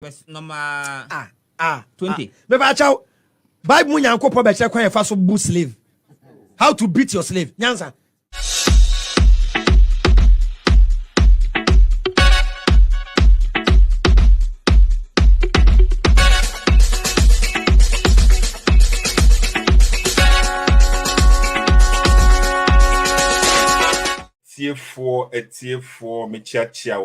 Verse number 20. Beba chow. Bible mun yanko po beche kwan fa so bu slave. How to beat your slave. Nyansa. Tier4 mechiachia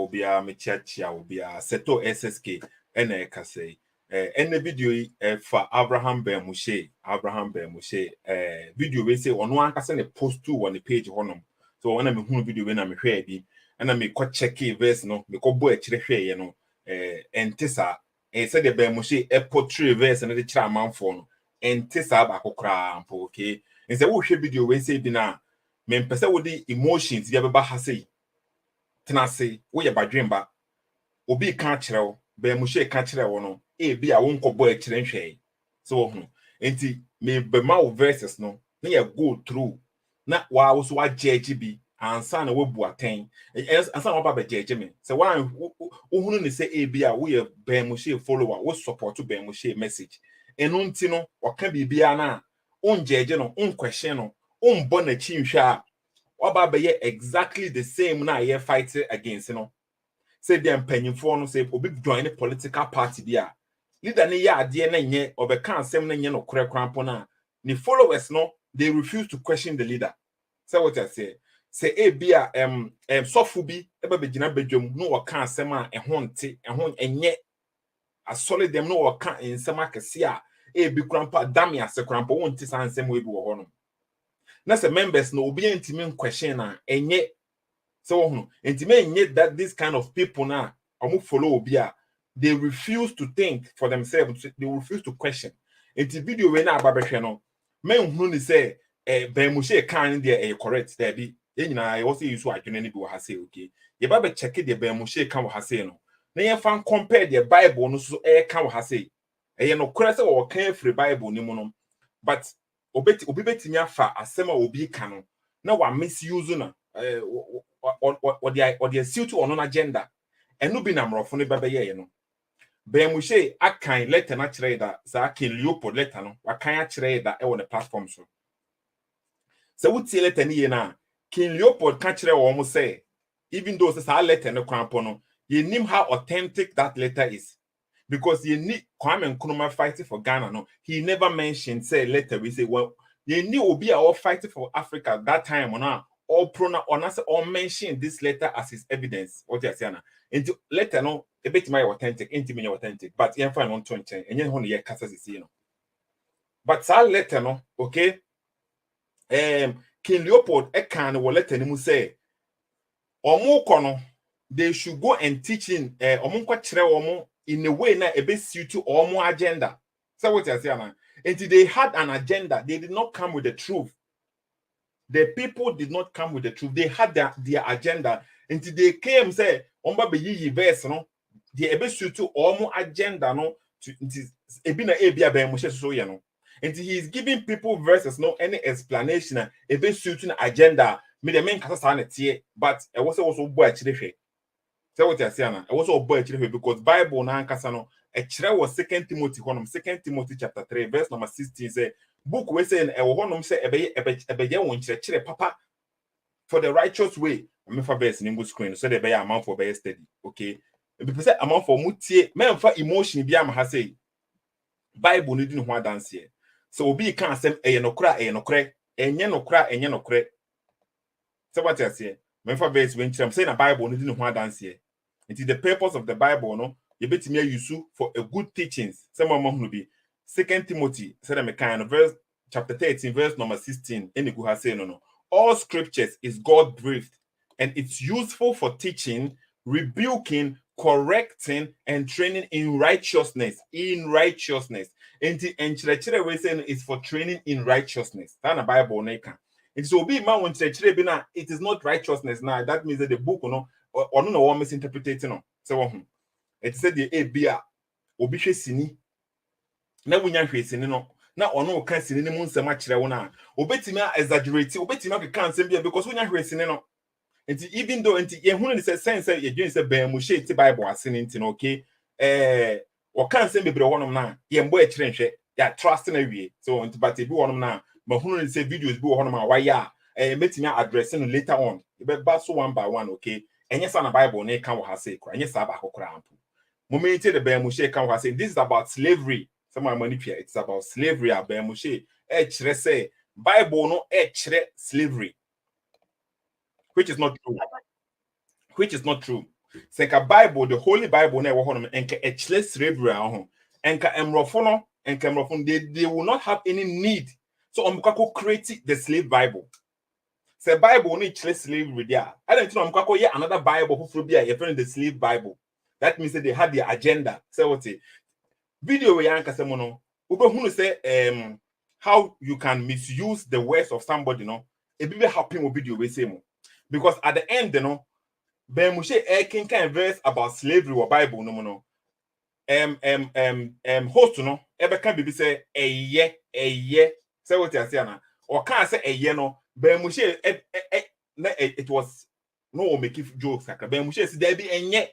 obia Sethoo SSK ene kase ene video for Avraham Ben Moshe video we say ono ankasa ne post to on the page honom so when me hunu video we na me hwe bi na me ko check verse no me ko bo a kire hwe ye no entisa said the Ben Moshe portray verse na de kira amanfo no entisa ba kokra ampo okay nse wo hwe video we say bi na me mpese wo di emotions bia beba ha sei tenase wo ye badwemba obi ka kirewo Ben Moshe ka kirewo no bia wo nkobo a kire nhwe so ho enti me bema wo verses no na ye go through na wa wo so wa judge bi ansa na wo bu aten ansa na wo ba judge me se wa wo hunu ne se bia wo ye Ben Moshe follower wo support Ben Moshe message enu nti no oka bibia na on judge no on question no na chinhwa oba be exactly the same na ye fight against no say dem panyimfo no say obi join the political party dia leader ne ya ade na nye obeka asem na nye no korekrampo na ni followers no they refuse to question the leader. Say what I say bia sofu bi eba begina bedwam no waka asem a ehonte enye asole dem no waka ensem akese a bi krampa dam ya se krampo wonte san ensem we bi wo ho no na se members no obi antimi question na enye so ho antimi enye that this kind of people na omo follow obi a they refuse to think for themselves, they refuse to question. Enti video we na ababehwe no men hunu ni say Ben Moshe kan dey correct there bi enyina e wo say use adwene ni bi wo ha say okay ye ba be check the Ben Moshe kan wo ha say no na ye fan compare the Bible no so kan wo ha say ye no kora say wo kan free Bible ni mu no but obi betimi afa asema obi ka no na wa misuse na or the suit to on agenda enu bi na mrofo no bebe ye no Ben Moshe akan letter na kire da sa akan Leopold letter no wakan a kire da e won the platform so wutie letter ni ye na King Leopold kan kire wo mo say even though say letter no krampo no ye nim how authentic that letter is because ye need Kwame Nkrumah fighting for Ghana no he never mentioned say letter we say well ye knew obi a all fighting for Africa that time on all pronoun on us all mention this letter as his evidence what you say na into letter no a bit my authentic intimate authentic but you find on 20 and you know ye kasa see no but that letter no okay King Leopold e kan wo letter ni mu say omo kono they should go and teach in omo nkwa kire omo in a way na ebe suit to omo agenda. So what you say na until they had an agenda, they did not come with the truth. The people did not come with the truth. They had their agenda until they came say omba be yi verse no the ebe suit to omo agenda no to ebi na ebia Ben Moshe so ye no until he is giving people verses no any explanation ebe suit to agenda me the main kasa sa na tie but e was also bo a kire hwe. So what you say na e was also bo a kire hwe because Bible na ankasa no a kire was 2 Timothy honum 2 Timothy chapter 3 verse number 16 say book we say e wo honum say ebe won kire papa for the righteous way me fa verse in English screen so the be amount for be study okay be say amount for mutie me fa emotion bi am ha say Bible no di no ho dance here so obi kan asem eye nokra enye nokra so what you say me fa verse when I'm saying a Bible no di no ho dance here it is the purpose of the Bible no you betimi use for a good teachings some among no be 2 Timothy said me kind verse chapter 13 verse number 16 any go ha say no all scriptures is God breathed and it's useful for teaching, rebuking, correcting and training in righteousness and the we saying is for training in righteousness that the Bible na can it so be man when be na it is not righteousness now that means that the book no or no one misinterpreting no so it said the bia obi hwe sini na wonya hwe sini no na ono ka sini ni mu nsem a kire wo na obetimi exaggerate obetimi akeka nsem bia because wonya hwe sini no enti even though enti ye hunu ni say sense ye dwen say Ben Moshe ti Bible asini enti no okay or can't say maybe one of na yembo e chrenhwe ya trust na wie so but e bi one na ma hunu say videos bi one ma why ya metimi address no later on e be ba so one by one okay enye sa na bible na kan wo ha say kra enye sa ba kokora ampu moment the Ben Moshe kan wo say this is about slavery someone manipulate it's about slavery Ben Moshe chre say bible no chre slavery which is not true Seka Bible, the Holy Bible, never honor enka echle slavery ahụ enka emrofo no enka emrofo they will not have any need so omukako create the slave Bible. Say Bible no echle slavery there. I don't know omukako ye another Bible for be a friend the slave Bible. That means that they had their agenda. Say what it video we yanka say mono ubehunu say how you can misuse the words of somebody no e be happy video we say mo because at the end you know Ben Moshe can verse about slavery or Bible no host no ebe can be say a ye say what you say na or can say a ye no Ben Moshe it was no make jokes like Ben Moshe say there be enye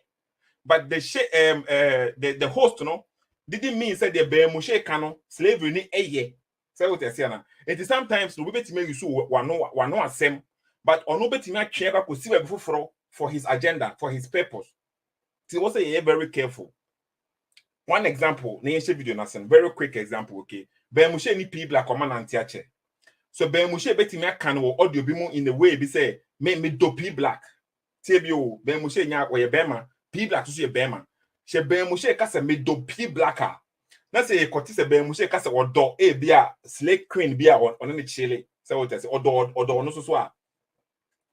but the host no didn't mean say the Ben Moshe canon slavery ni ye say what you say na it is sometimes no be betime you so one no asem but ono betime atwe ba ko si we before for his agenda, for his purpose. So also very careful. One example, na video nasen, very quick example, okay. Ben Moshe ni P black command anti-ache. So Ben Moshe betimi kan wo audio bi mu in the way be say me do P black. Tebio Ben Moshe nya wo ye bema, P black so ye bema. She Ben Moshe ka se me do P blacker. Na say kwoti se Ben Moshe ka se odo e bia slave queen bia on ne chile. Say what say odo no so a.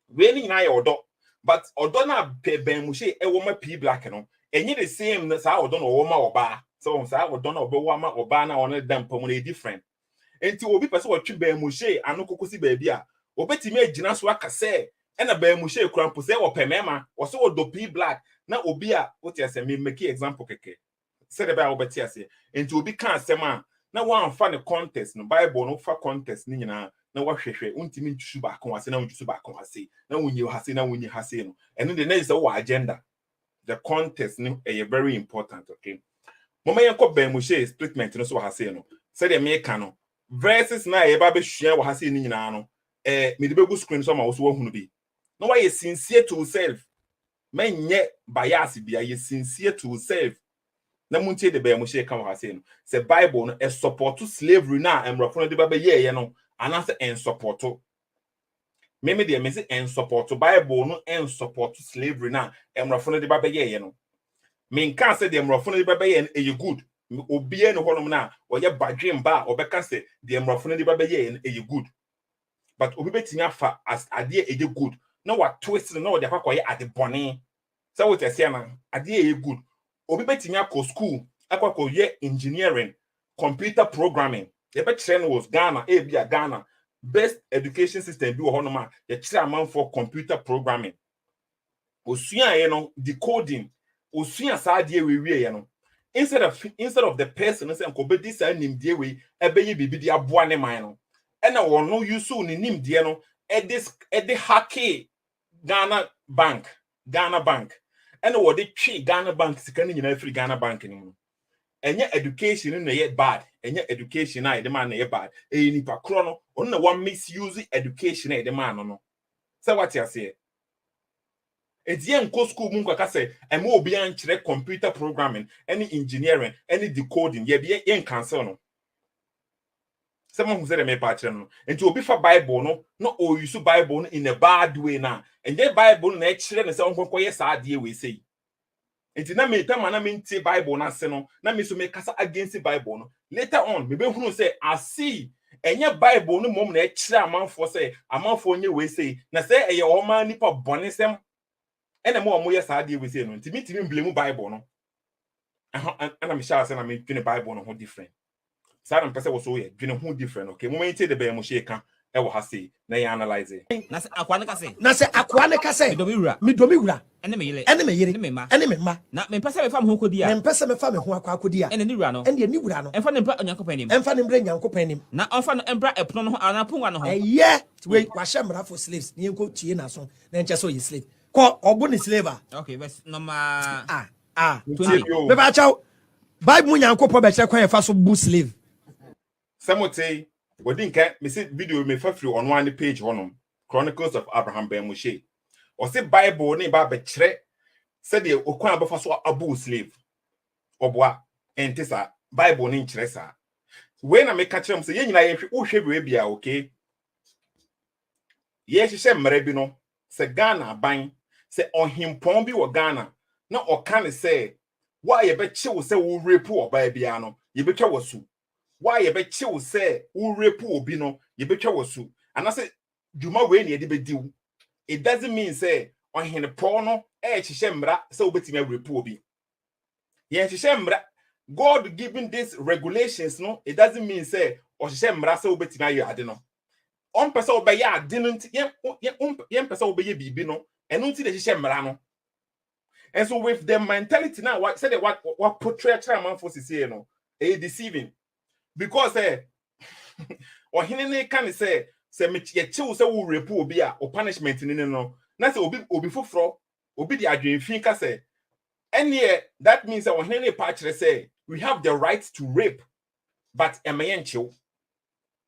We ni na ye odo. But Odona Ben Moshe e woma P black no enye the same na sa Odona woma oba so sa Odona obewama oba na one dem pom na different enti obi pese watwe Ben Moshe anu kokosi ba bia obetimi agina so aka se e na Ben Moshe krampo se wo pemema wo se odo P black na obi a what you say me make example keke se de ba obeti ase enti obi kan asema na wan fa ne contest no Bible no fa contest ni nyina na wahwehwe untimi ntusu ba kon ase na ntusu ba kon ase na wunyi hase na wunyi hase no and the next agenda the contest no very important okay mama yanko Ben Moshe statement no so hase no said the make no verses na e ba be hwea wo hase ni nyina no me de begu screen so ma wo so wahunu bi no why sincere to self menye bias bia ye sincere to self na muntie de Ben Moshe kan hase no say Bible no e support slavery na emrofo no de ba be ye no anase en supporto meme de me say en supporto Bible no en supporto slavery na emrofo no de ba be ye no me nka say de emrofo no de ba be ye e good obie no honom na oye badwem ba obeka say de emrofo no de ba be ye e good but obi betimi afa as ade e good na what twist no wo de akoye ade bone say what you say na ade e good obi betimi akọ school akwakoye engineering computer programming the best trend was Ghana, Ghana. Best education system be honoma. The chairman for computer programming. Osua decoding. Osua sadie we instead of the person say ko this nim die we ebeye bibi dia boa ne man no. E na wo no use ni nim die no e de hacke Ghana bank. E na wo de twi Ghana bank sika ni nyina free Ghana bank ni no. Enye education no ye bad enye education na de man na ye bad nipa kro no on na one misuse education na de man no say what you say edie nko school mu nkwaka say ema obi an kire computer programming any engineering any decoding ye be ye cancel no say mo say me pa kire no enti obi fa Bible no o use Bible no in a bad way na enye Bible na e kire ne say onko ye sa ade we say enti na me tama na me nti Bible na se no na me so me kasa against Bible no later on me be hunu say asi enye Bible no mom na e kire amanfo say amanfo nye we say na say eye o ma nipa bonesem ene mo ye sa ade we say no enti me blame Bible no ana me sha say na me twene Bible no ho different sa na pese wo so ye twene ho different okay mo nti de Ben Moshe ka e wo ha say na ye analyze na se akwa ne kase me domi wura ene me yele ene me ma na me pese me fa me ho kodi a me pese me fa me ho akodi a ene ni wura no emfa ne mbra onyankopan nim na onfa no embra epono no ho ana pongwa no ho eye we wa shemra for slaves ni enko tie na so na enche so ye slave ko obu ni slave okay verse number Ah, 20. me ba chaw. Bible mu nyankopɔ be kire kwan e fa so bu slave. Samote, we didn't get me see video me fa free on one page honum. Chronicles of Avraham Ben Moshe. Or say Bible ne ba be kire said the okwan abafa so abu slave. Obwa entesa Bible ne kire sa. When I make catch them say ye nyina ye hwe we bia okay. Ye hye mmere bi no se Ghana ban se ohimpon bi wo Ghana na oka ne se why ye be chill se wo rape oba bia no ye be twa wasu. Why ye be chill say who rape obi no ye betwa wasu and I say dwuma we ne de bediw it doesn't mean say on hene po no chihye mra say obetimi rape obi ye chihye mra God giving these regulations no it doesn't mean say o chihye mra say obetimi aye ade no on pese obeye ade no ye pese obeye bibi no eno nti de chihye mra no. And so with the mentality now what say what portray chairman for CCA no deceiving. Because or hinene can say me ye chill say wo rape obi a o punishment ni no na say obi foforo obi di adwenfin ka say ene that means or hinene pa kire say we have the right to rape but emeyen chill.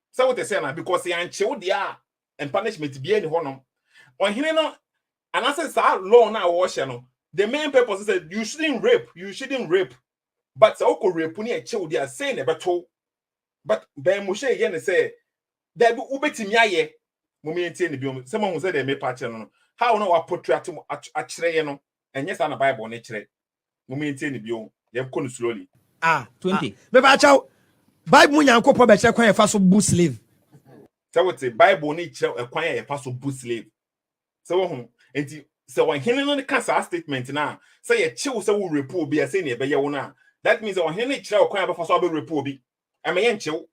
So what they say na because yan chill dia and punishment be any honom or hinene no and I say law na wo hye no the main purpose is that you shouldn't rape but say oko rape ni e chill dia say na beto. But Ben Moshe again say there be ubetimi aye momenti ne biom some who say they me patch no how no wa portrait a kire ye no enye sa na Bible ne kire momenti ne biom ye ko no slowly. 20. Me ba chaw Bible mu nyankopɔ be kire kwan e fa so bu slave. So what the Bible ne kire kwan e fa so bu slave. So ho enti so when hene no ka sa statement na say ye chill say wo rape obi say ne be ye wo na that means when hene kire kwan e fa so be rape obi emeyenchew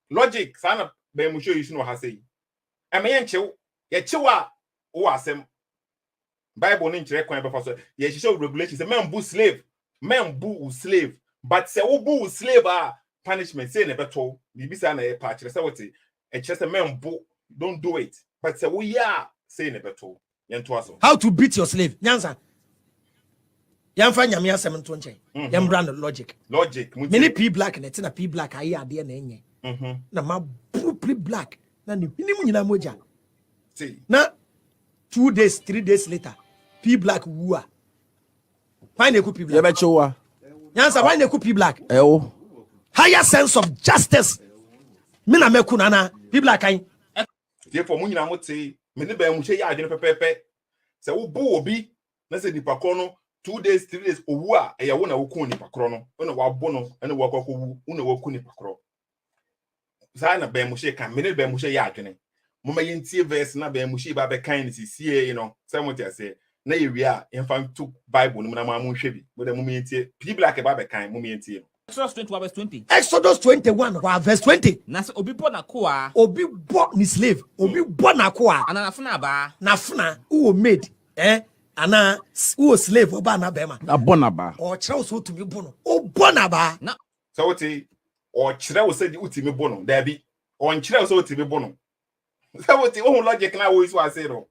logic sana Ben Moshe you know ha say emeyenchew ye chewa wo asem Bible no nkire kwan be for so ye hye regulations say men bu slave but say wo bu slave punishment say ne beto bibi say na e pa kire say what e kire say men bu don't do it but say wo ya say ne beto ye nto aso How to beat your slave. Nyansa. Yamfa nyame asem nto nche. Yam brand logic. Many P black na tina P black ayi ade na enye. Na ma P black na ni mu nyina moja. See. Na 2 days 3 days later P black wua. Why na ku P black? Ye be chewa. Nyansa why na ku P black? Ewo. Higher sense of justice. Me na meku na P black kan. Therefore mu nyina mo te me ne Ben Moshe ya ade no pepepe. Se wo bu obi na se nipa ko no 2 days 3 days owu a eya wo na wo ku nipa kro no na wo abo no na wo akoko wu na wo ku nipa kro za na Ben Moshe kan me ne Ben Moshe ya adwene mo ma yentie verse na Ben Moshe ba be kan ni sie you know say mo tia say na ye wi a yemfa to Bible no na ma mo hwe bi mo da mo yentie people like ba be kan mo yentie Exodus 21 verse 20. Exodus 21 verse 20. Nas obi bo na koa. Obi bo ni slave. Obi bo na koa. Ananafuna ba. Nafuna who made ana who slave oba na bema. Na bonaba. O kire so tumi bo no. O bona ba. Na so what o kire wo say di utimi bo no da bi o nkire wo say utimi bo no so what o logic na wo isu ase no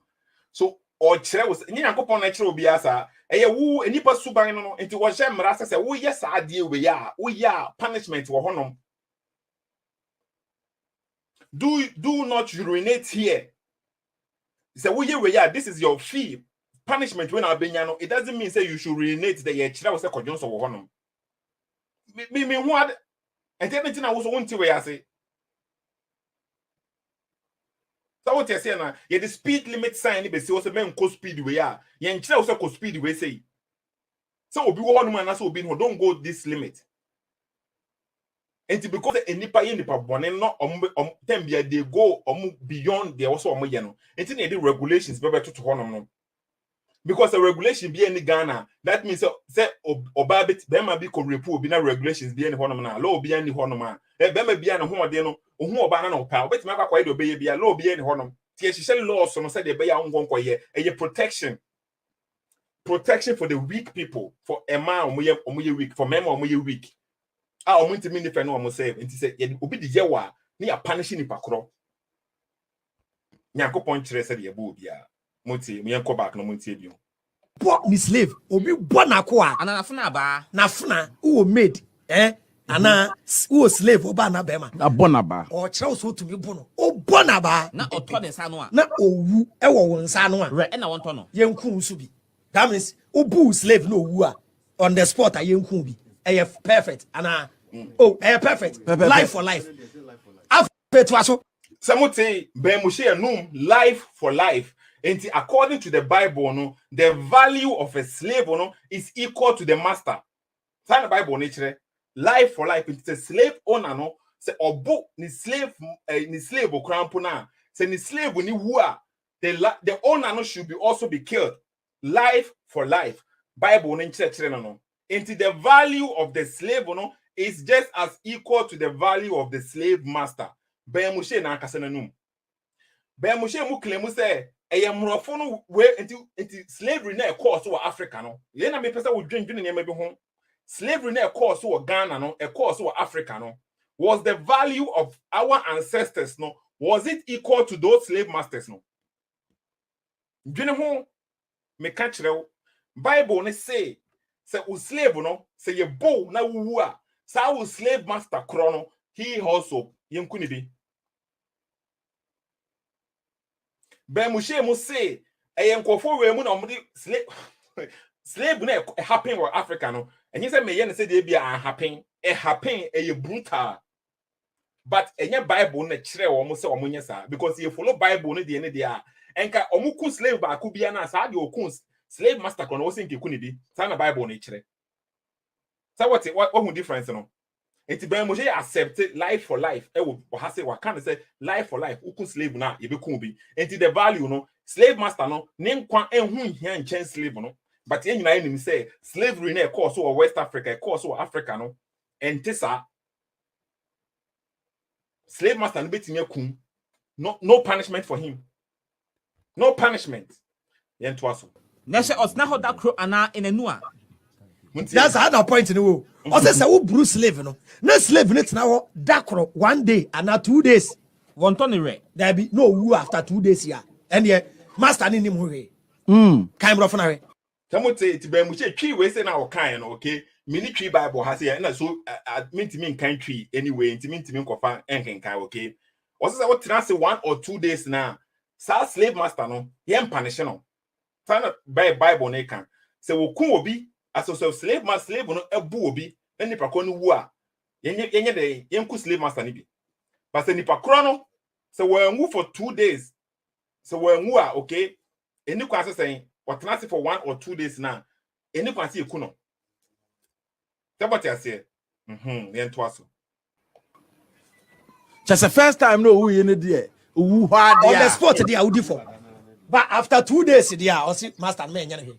so o kire wo say nyankopon na kire obi asa eye wo enipa suban no enti wo hye mra sese wo ye sa ade we ya wo ya punishment wo honom do not urinate here. Say wo ye we ya this is your fee punishment when abenya no it doesn't mean say you should urinate the ye kire wo say kodwon so wo honom me hu ade enti na wo so wonti we ya say so what you say na ye the speed limit sign ni be say wo say men ko speed we ya ye nkire wo say ko speed we say so obi wo honom na so obi no don't go this limit. And because enipa ye nipa bone no tempia they go beyond the also ye no enti na the regulations be to honom no because the regulation be any Ghana that means say oba bit be ma bi ko repu obi na regulations be any honom na law be any honom a be ma bia no ho de no ohu oba na no pa obet ma kwakwa de obe ye bia law be any honom tie hye law so no say de be ya ngonko ye protection for the weak people for a man omoye weak for men omoye weak omunti mi nifa no omo say enti say ye obi de yewa na ya punish nipa kro nyakopon kire say de ye bo bia moti me yanko back no moti ebio Bo ni slave. Obi bo na ko a. Anafuna ba. Na funa who made ana who slave oba na bema. Na bonaba. O kire so to me bono. O bonaba. Na oto ne nsa no a. Na owu e wo won nsa no a. Re na wonto no. Yenku nso bi. That means obu slave no owu a on the spot a yenku bi. E perfect ana perfect. Life for life. After to aso. Samuti Ben Moshe anum life for life. And according to the Bible, no, the value of a slave no, is equal to the master. Sign the Bible nature. Life for life. It's a slave owner no. Say obo ni slave okurampuna. Say ni slave ni wua. The owner no should be also be killed. Life for life. Bible nature no. And the value of the slave no is just as equal to the value of the slave master. Ben Moshe na akasana num. Ben Moshe mu claim say murofo no we into slavery na course to Africa no. Ye na me pesa wo dwendwen ne bi ho. Slavery na course to Ghana no, a course to Africa no. Was the value of our ancestors no? Was it equal to those slave masters no? Dwene ho me ka kire Bible ne say u slave no, say ye bow na wuwu a, sa u slave master kro no, he also yenkuni bi. Ben Moshe mu say nkofo we mu na omde slave na happen in Africa no, and he said me yen say dey be happen brutal, but enye Bible na kire wo mu say omunye sa, because you follow Bible no dey ne dey a enka omuku slave ba ku bia na sa dey okun slave master kono wo say nkeku ni bi sa na Bible na kire. So what difference no? It's Ben Moshe accepted life for life. What can say life for life? Ukun slave na you be kumbi. And the value no slave master no name kwan enhu here and change slave no. But you know say slavery na course or West Africa, course or Africa no. And tisa slave master no betime kum. No punishment for him. No punishment. Yen twaso. Na se osna ho da kro ana enanua. That's another point in the world. Also, say who Bruce slave no. No slave no now dakro 1 day and not 2 days. Wonto ne re. There be no woo after 2 days here. And yeah, master ni him we. Kind of na we. Tamote it Ben Moshe twi we say na o kan no okay. Mini twi Bible has here na so admit kan twi anyway, intimi kofa enkenkan okay. Also say what trans 1 or 2 days na. Sa slave master no, yem punish no. Find Bible na kan. Say wo kun obi as so slave master slave no ebu obi eni pa no wu a yenye de yenku slave master ni bi but eni pa kro no so we nwu for 2 days so we nwu a okay eni kwa say what last for 1 or 2 days na eni kwa say eku no tabati ase yen to aso Just the first time no who in there who hard on the spot there would for but after 2 days there or see master me nyane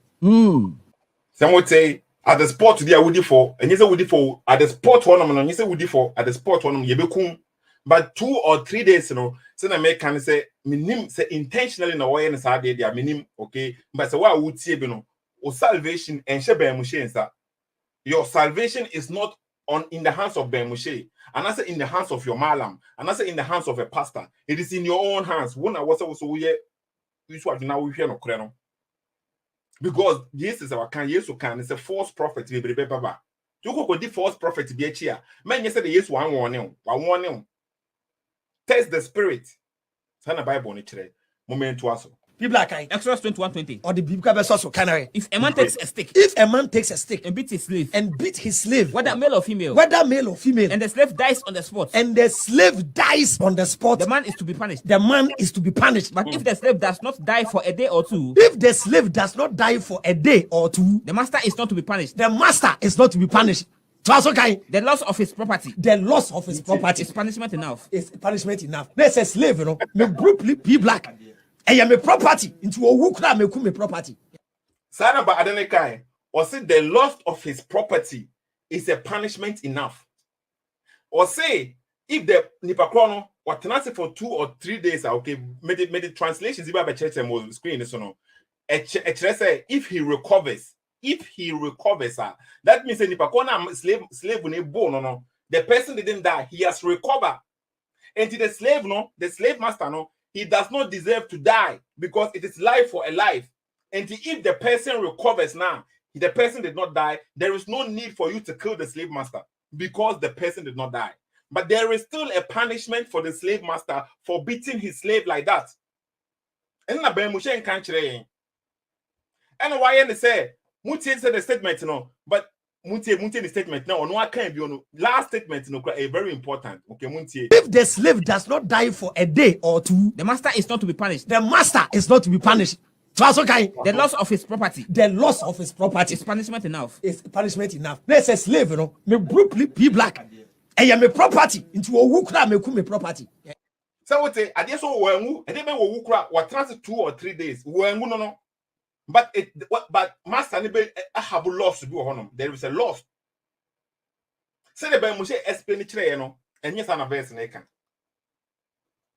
some would say at the spot there would for and you say would for at the spot one and you say would for at the spot one you be kum but 2 or 3 days you know so na make can say minim say intentionally na way na say there minim okay but say what would see be no o salvation and she Ben Moshe nsa your salvation is not in the hands of Ben Moshe and I say in the hands of your malam and I say in the hands of a pastor. It is in your own hands. One was also we now we hear no kreno. Because this is our can yes can it's a false prophet be baba. You go the false prophet be here. Man you say the yes one warning. Test the spirit. Sana Bible ni chire. Moment to aso. People like Exodus 21:20. or the biblical verse also canary. If a man takes a stick If a man takes a stick and beats his slave, whether male or female, and the slave dies on the spot, the slave dies on the spot, the man is to be punished. But If the slave does not die for a day or two, if the slave does not die for a day or two, the master is not to be punished. the master is not to be punished. So that's okay. The loss of his property The loss of his property is punishment enough. is punishment enough. There's a slave, me group be black. And you property into a wukra me property. Sana ba adenekai or say the loss of his property is a punishment enough. Or say if the nipakrono or tenancy for 2 or 3 days okay made the translations by church and screen so no say if he recovers that means nipakona slave when born no the person didn't die, he has recovered. And to the slave master no, he does not deserve to die because it is life for a life. And if the person recovers now, the person did not die, there is no need for you to kill the slave master because the person did not die. But there is still a punishment for the slave master for beating his slave like that. And na Ben Moshe can't train. And why they say, Mutie said the statement, but Mutie the statement now, no, I can't be on last statement, very important. Okay, Mutie. If the slave does not die for a day or two, The master is not to be punished. the master is not to be punished. So that's okay. The loss of his property The loss of his property is punishment enough. is punishment enough. There's a slave, me brutally be black. And you me property into a wukra me me property. So what say? I guess so. Wengu, and then we wukra. What transit 2 or 3 days? Wengu no. But master nibe have loss to be honor. There is a loss. Say the Ben Moshe explain it, and yes, an verse neka.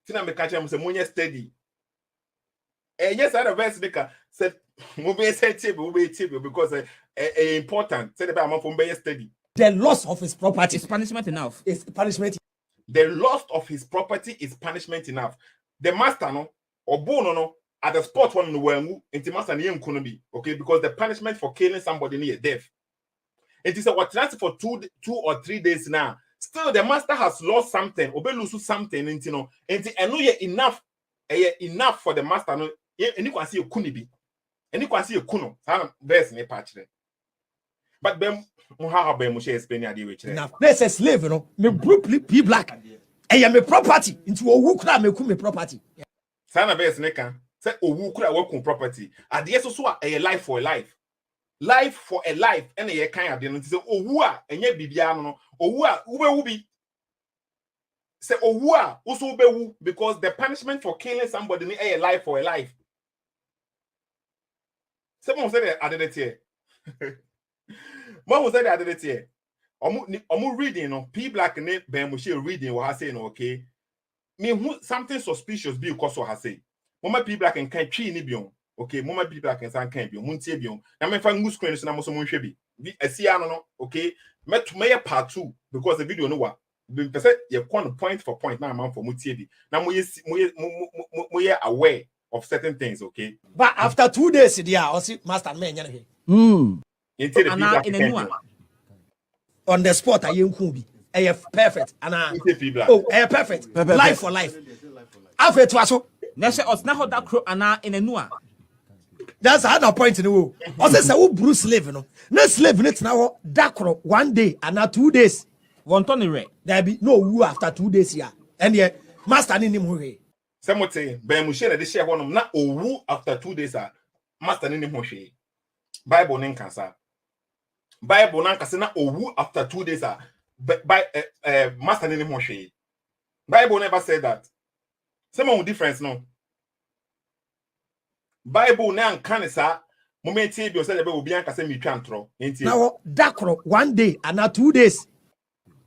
Tina me catch him say money steady. And yes, an verse neka said move say table because important. Say the Ben from be steady. The loss of his property Is punishment enough. is punishment. The loss of his property is punishment enough. The master no or bono no at the spot one no wengu inti master ni yenkuno bi, okay, because the punishment for killing somebody near death. It is what lasts for 2 or 3 days now. Still, the master has lost something. Obe lose something, inti eno ye enough for the master. No, any can see a kunibi, any can see a kuno. Sana verse ne patch. But Ben Moshe explain the which Now, there's a slave, me brutally be black. And you me property into a wukra me property. Sana verse ne can say owu kura work property. At the so a life for a life. Life for a life, and a kind of deal. Say, Owa, and yet Bibiano, Owa, Ube Ubi. Say, Owa, also Ube, because the punishment for killing somebody in a life for a life. Someone said that I did it here. Mom said that I did it here. I'm reading, P Black and Ben Moshe reading what I say, okay. Me something suspicious be because what I say. Mama P Black and can't tree nibion. Okay, mama people can san can be muntie biom na me fa ngu screen so na mo so monhwe bi asia no okay meto me part 2 because the video no wa be person ye kon point for point na man for mutie bi na mo ye aware of certain things, okay, But after 2 days there I see master man into the Ana in a new on the spot I yenku bi perfect and oh perfect life for life after to aso Next, us now that crow ana in a new. that's another point in the world. Also, say who Bruce slave no. No slave it's now dakro 1 day and now 2 days. One ton of There be no woo after 2 days here. And yeah, master ni him hwe. Someone say Ben Moshe na de share one na owu after 2 days master ni him hwe. Bible nen kansa. Bible nan kase na owu after 2 days by master ni him hwe. Bible never said that. Some difference no. Bible na kanisa momenti bi o say be obi an kase mi twantro enti Now dakro 1 day and now 2 days.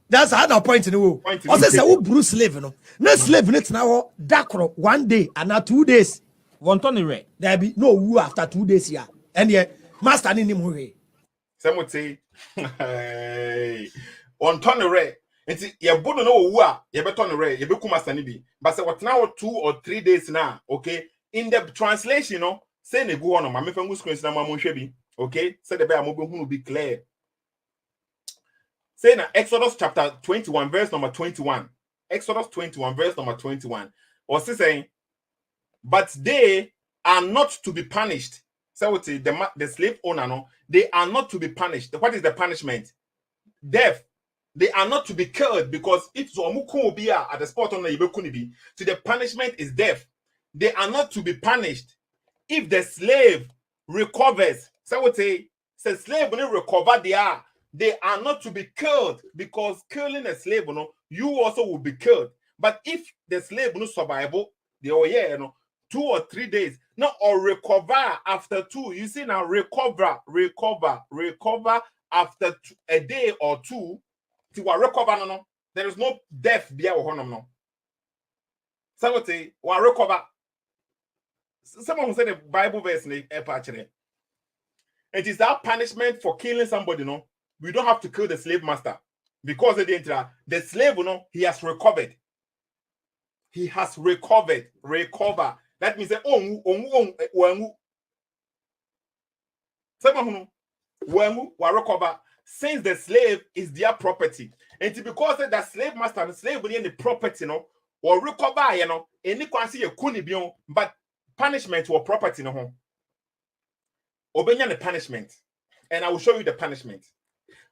That's another point in the world. Also, say who Bruce slave no. No slave it's now dakro 1 day and now 2 days. one ton of There be no woo after 2 days here. And yeah, master ni him hwe. Some say on ton re enti ye bodo no owu a ye beto no re ye be kuma sani bi but say what now 2 or 3 days now, okay, in the translation no say ne go on ma me fangu screen na ma mo hwe bi, okay, say the be am be hunu be clear. Say na Exodus chapter 21 verse number 21. Exodus 21 verse number 21. Or saying, but they are not to be punished. So what the slave owner no, they are not to be punished. What is the punishment? Death. They are not to be killed because it's at the spot on the Ibekunibi. So the punishment is death. They are not to be punished if the slave recovers. So what say slave when recover they are not to be killed because killing a slave, you also will be killed. But if the slave no survival, they are 2 or 3 days, no, or recover after 2. You see now, recover after a day or 2. To recover no. There is no death bia or no. Somebody will recover. Someone said the Bible verse in it is that punishment for killing somebody, no. We don't have to kill the slave master because the slave, he has recovered. He has recovered. Recover. That means that Some when we recover since the slave is their property. And because the slave master and slave will the property, no, or recover, you know, any quantity of kunibion, but punishment or property, no. Obey the punishment, and I will show you the punishment.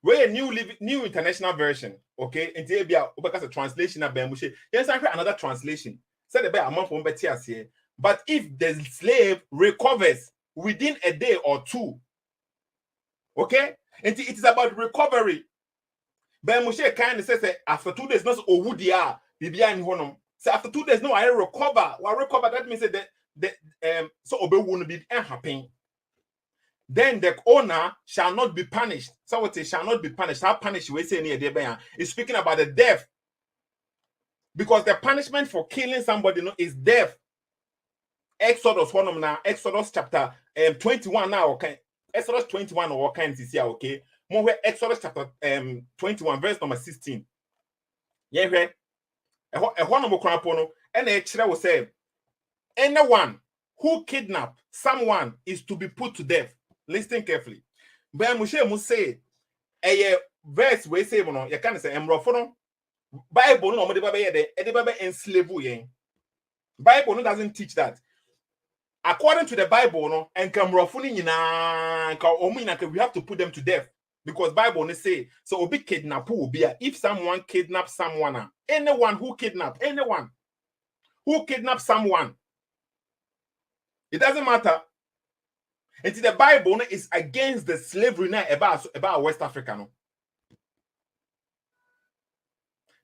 We're a new international version, okay? And there be a translation of Ben Moshe. Yes, I heard another translation. Said about a month from Betias here. But if the slave recovers within a day or two, okay, and it is about recovery. Ben Moshe kind of says that after 2 days, not so dia behind honum. So after 2 days, no, I recover. Well, recover that means that so obey won't be happen. Then the owner shall not be punished. So what it shall not be punished. How punished we say near there is speaking about the death. Because the punishment for killing somebody is death. Exodus 1 now, Exodus chapter 21 now, okay. Exodus 21 or what kinds is here, okay. More Exodus chapter 21, verse number 16. Yeah, right. A one of and a child will say, anyone who kidnap someone is to be put to death. Listen carefully. Ben Moshe must say a verse we say, you can't say, Bible no de enslave you. Bible doesn't teach that. According to the Bible, no, and we have to put them to death because Bible say so. Obi kidnap will be if someone kidnaps someone, anyone who kidnaps someone, it doesn't matter. And the Bible no, is against the slavery now about West Africa. No?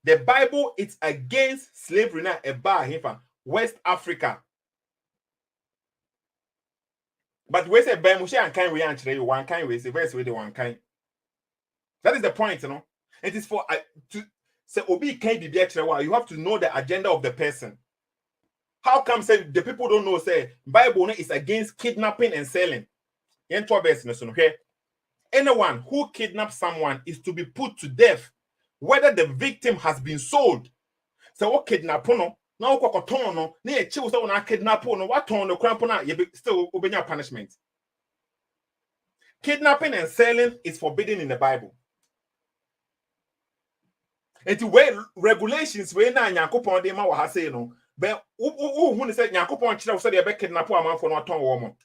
The Bible is against slavery now about West Africa. But we say Ben Moshe and kind we answer one kind we say very the one kind. That is the point, you know. It is for to say Obi can't be actually. You have to know the agenda of the person. How come say the people don't know? Say Bible is against kidnapping and selling. Anyone who kidnaps someone is to be put to death, whether the victim has been sold. So what kidnap no? Now no na chill so na kidnap no what on the cramp na you still obey your punishment. Kidnapping and selling is forbidden in the Bible. And the way regulations we na Yakupon de ma wa say no, but who say Yakupon chira so de be kidnap am for no ton wo mo.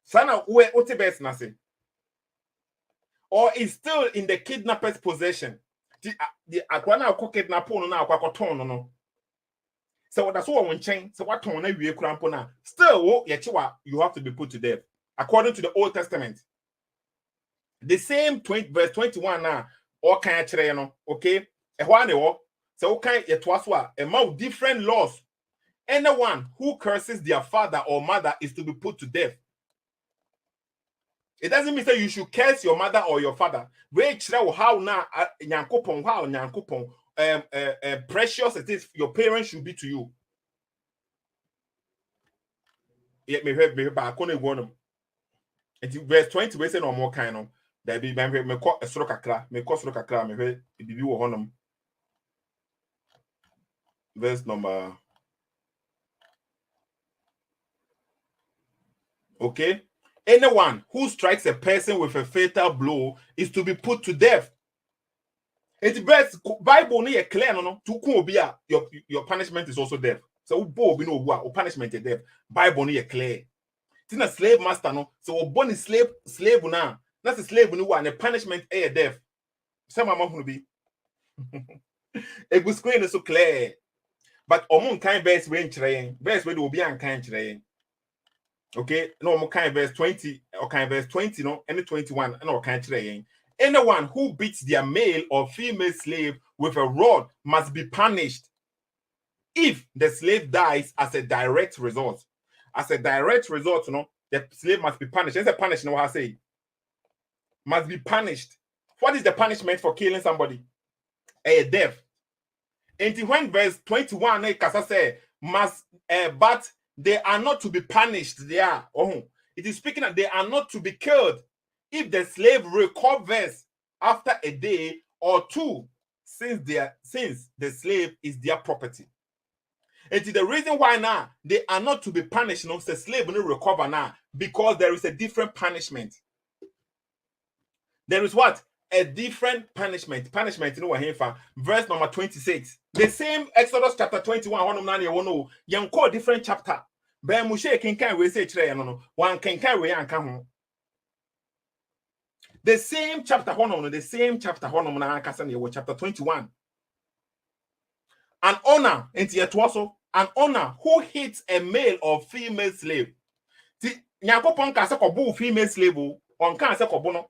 Sana we otibes na say. Or is still in the kidnapper's possession. The akwana ko kidnap no na akwa ton no. So that's what one chain. So what ton na we krampo na. Still you have to be put to death according to the Old Testament. The same verse 21 now all kind chere no, okay? So kind among different laws. Anyone who curses their father or mother is to be put to death. It doesn't mean that you should curse your mother or your father. How now precious it is your parents should be to you. Yet me back on one. Verse 20 we say no more kind of that be me call a stroke me call stroke me be honum. Verse number. Okay. Anyone who strikes a person with a fatal blow is to be put to death. It's best Bible no clear no to kun your punishment is also death. So bo be no punishment is death. Bible no clear. Tina slave master no so born slave na not a slave no one the punishment is death. Some mama who be a good screen is so clear. But omun kind verse we nkyerɛ verse we do obi an kan kyerɛ. Okay, no more kind verse 20 or kind verse 20 no and 21 and all kind of anyone who beats their male or female slave with a rod must be punished if the slave dies as a direct result. As a direct result, you know, the slave must be punished. It's a punishment, what I say. Must be punished. What is the punishment for killing somebody? A death. And when verse 21 say must but they are not to be punished. They are. It is speaking that they are not to be killed if the slave recovers after a day or two, since the slave is their property. It is the reason why now they are not to be punished. No, the slave will not recover now because there is a different punishment. there is what? A different punishment. Punishment, you know what here for? Verse number 26. The same Exodus chapter 21, one call different chapter. Ben Moshe can we say no. One can carry and come. The same chapter, the same chapter, chapter 21. An owner, an owner who hits a male or female slave. Nyakopon ka se kobu female slave on kan se kobu no.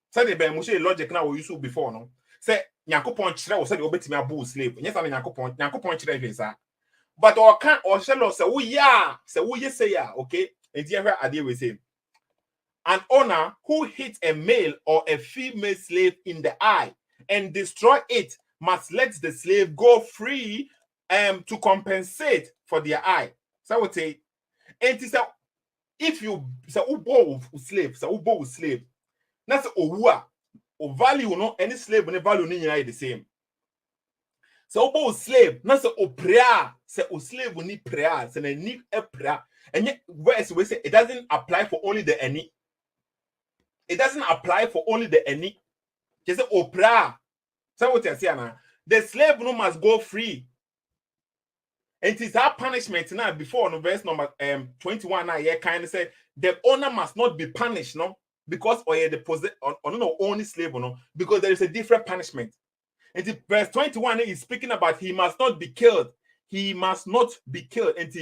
Say the Ben Moshe logic na we use before no. Say Nyakopon kire wo say the obetimi abu slave. Nyesa na Nyakopon kire hwe sa. But or can or shall say we ya, say we say ya, okay? And here ade we say. An owner who hits a male or a female slave in the eye and destroy it must let the slave go free to compensate for their eye. So I would say, and if you say ubo slave, say ubo slave, that's owa or value no any slave when value ni the same. So ubo slave, that's o prayer, say o slave ni prayer, say na need a prayer, and yet verse we say it doesn't apply for only the any. It doesn't apply for only the any. Just say opra. So what you say now? The slave no must go free. And it is our punishment now before no verse number 21 now here kind of say the owner must not be punished, no, because or the no only slave, no, because there is a different punishment. And the verse 21 is speaking about he must not be killed. He must not be killed. And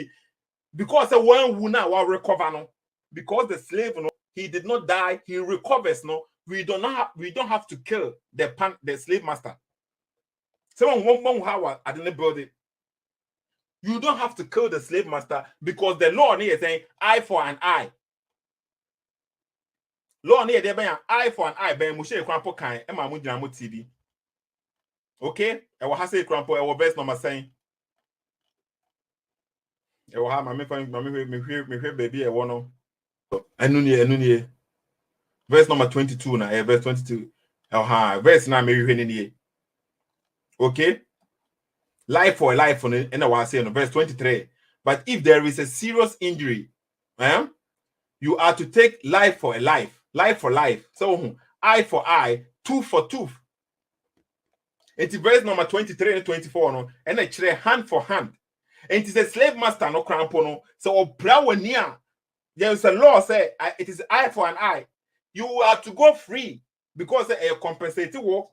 because the one who now will recover, no, because the slave, no, he did not die, he recovers. No, we don't have to kill the slave master. Someone won't how I didn't build it. You don't have to kill the slave master because the law is saying eye for an eye. Law near there an eye for an eye. Ben Moshe Krampo kan e ma mu gyina mo TV. Okay? E wo ha say Krampo e wo verse number saying. E wo ha ma me hwe baby e wo no. Enu verse number 22 na verse 22 verse na me hwe ni okay, life for life on and I was saying verse 23, but if there is a serious injury, you are to take life for a life for life, so eye for eye, tooth for tooth. It's verse number 23 and 24 no, and actually hand for hand, and it is a slave master no crampo no, so near. There is a law say it is eye for an eye. You are to go free because a compensated war,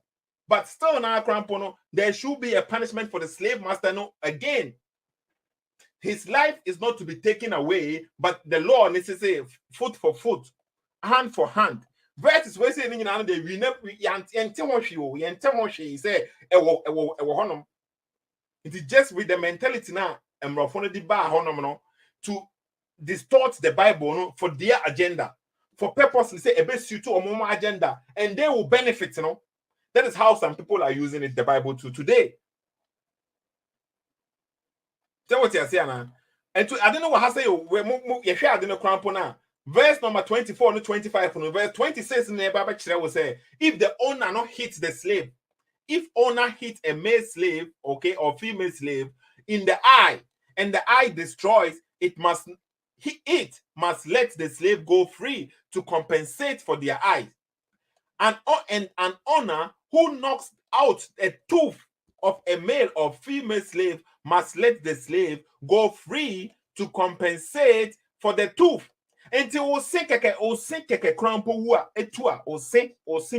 but still now crampono, there should be a punishment for the slave master. No, again, his life is not to be taken away, but the law needs to say foot for foot, hand for hand. Verse is where saying we never say it is just with the mentality now and to distort the Bible no, for their agenda, for purposely say a best suit or more agenda, and they will benefit. You know, that is how some people are using it, the Bible too today. Tell what you're saying now. And I don't know what I say. I don't know now. Verse number 24 to 25, verse 26 in the Bible will say, if the owner not hits the slave, if owner hits a male slave, okay, or female slave in the eye, and the eye destroys, it must let the slave go free to compensate for their eyes. And an owner who knocks out a tooth of a male or female slave must let the slave go free to compensate for the tooth. Until o sink crampo wa etua o sink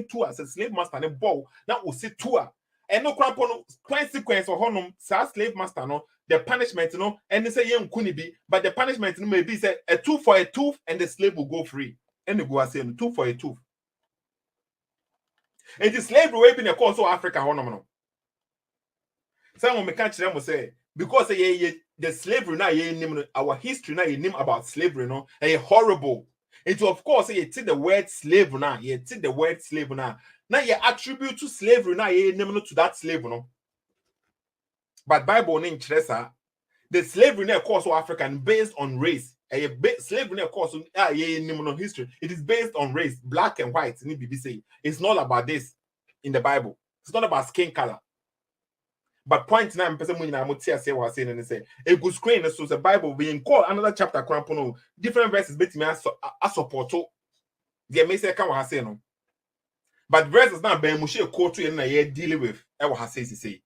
tua as a slave master ne bow na o sit tua. And no crampo no consequence or honum sa slave master no. The punishment, you know, and they say young kunibi, but the punishment may be say a tooth for a tooth, and the slave will go free. And they go and say tooth for a tooth. And the slave will be in a course of Africa. Some of catch them will say because the slavery now our history now you name about slavery no a horrible. It of course you take the word slave now you take the word slave now you attribute to slavery now you name to that slave no. But Bible name Teresa, the slavery in course of African based on race. Slavery in course of history. It is based on race, black and white. It's not about this in the Bible. It's not about skin color. But point now, person when I'm say what I say and say a good screen so the Bible being called another chapter crampono different verses bet me as support. The may say come say no. But verses now Ben Moshe quote to na ye dealing with e wa say.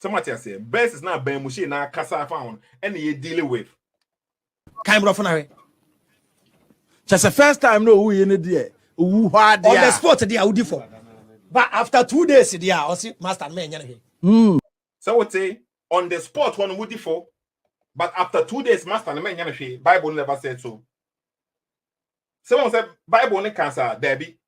Somebody say verses now Ben Moshe na kasa found and ye dealing with. Kind bro for now. Just the first time no who in there. Who hard On the spot they are for. But after 2 days they are also master man yana. So what say on the spot one would for, but after 2 days master man yana Bible never said so. Someone said Bible ne cancer there be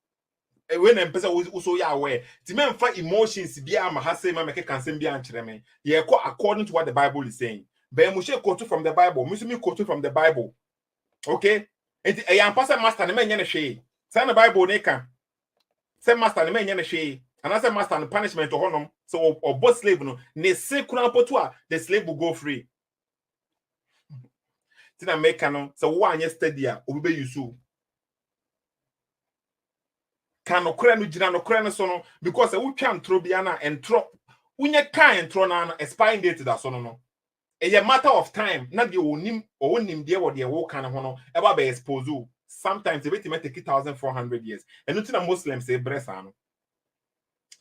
when them person also ya aware. The men for emotions be am ha say make cancer be ankyere me. Ye according to what the Bible is saying. Ben Moshe quote from the Bible, Muslim quote from the Bible. Okay? And a young person master the man yana she. Say the Bible ne can. Say master the man yana she. And I say master and punishment to honor. So or both slave no ne se kuna potua the slave will go free. Tina make no so one yesterday obi be yusu. Can no kra no gina no kra no so no because we twa ntro bia na entro unye kan entro na expiring date da so no. A matter of time na de onim de wo de wo kan ho no e ba be expose you. Sometimes e beti take 1400 years. And no tina Muslims say bresa no.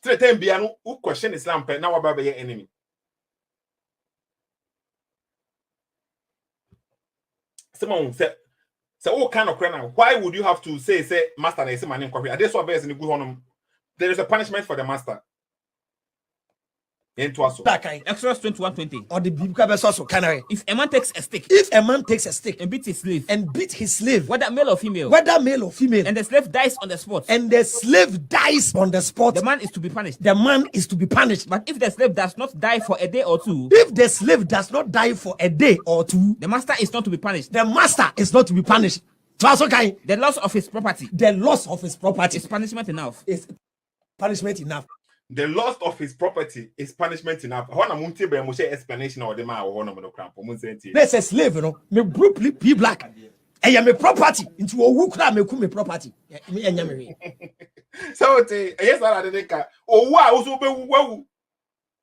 Three time bia no who question Islam pe na wa ba be your enemy. Someone said so what kind of crime? Why would you have to say master na say my name coffee? This what bears in the good honor. There is a punishment for the master. Exodus 21:20. Or the biblical verse also canary. If a man takes a stick and beat his slave, whether male or female, and the slave dies on the spot, the man is to be punished. But if the slave does not die for a day or two, the master is not to be punished. The loss of his property is punishment enough. The loss of his property is punishment enough. When I'm be Moshe explanation or the man or one of the cramp. There's a slave, you know, me brutally be black. I am a property into a wookra me property. So yes, I didn't care. Oh wow, also be wow.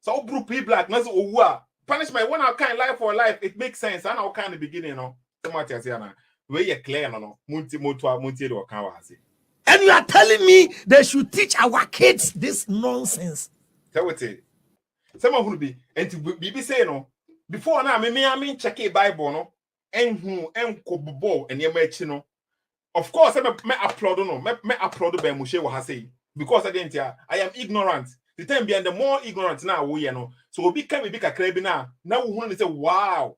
So brutally black, not oh wow. Punishment when I kind life for life, it makes sense. And I'll kind of beginning, you know. Somebody say na where you clear no munti do kan wa say. And you are telling me they should teach our kids this nonsense. Tell what it. Someone who be and to be saying no before now me check a Bible no and who and kobobo and ye no. Of course, me applaud no me applaud Ben Moshe what say because I am ignorant. The time being the more ignorant now we no. So we can be kakra bi now we want to say wow.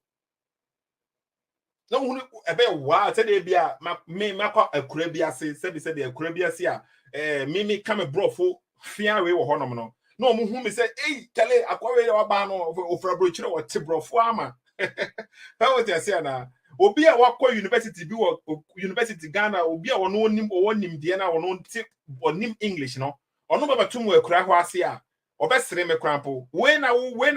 No one about wow said they be a me makwa akura bi ase said the akura bi ase a me come brofo fia we wo honom no mo hu me say eh tele akwa we wa no ofra bro chire wo te brofo ama how what you say na obi a wakwa university bi wo university Ghana obi a wono onim de na wono ti onim English no ono baba tum we akura ho ase a obesere me krampo we na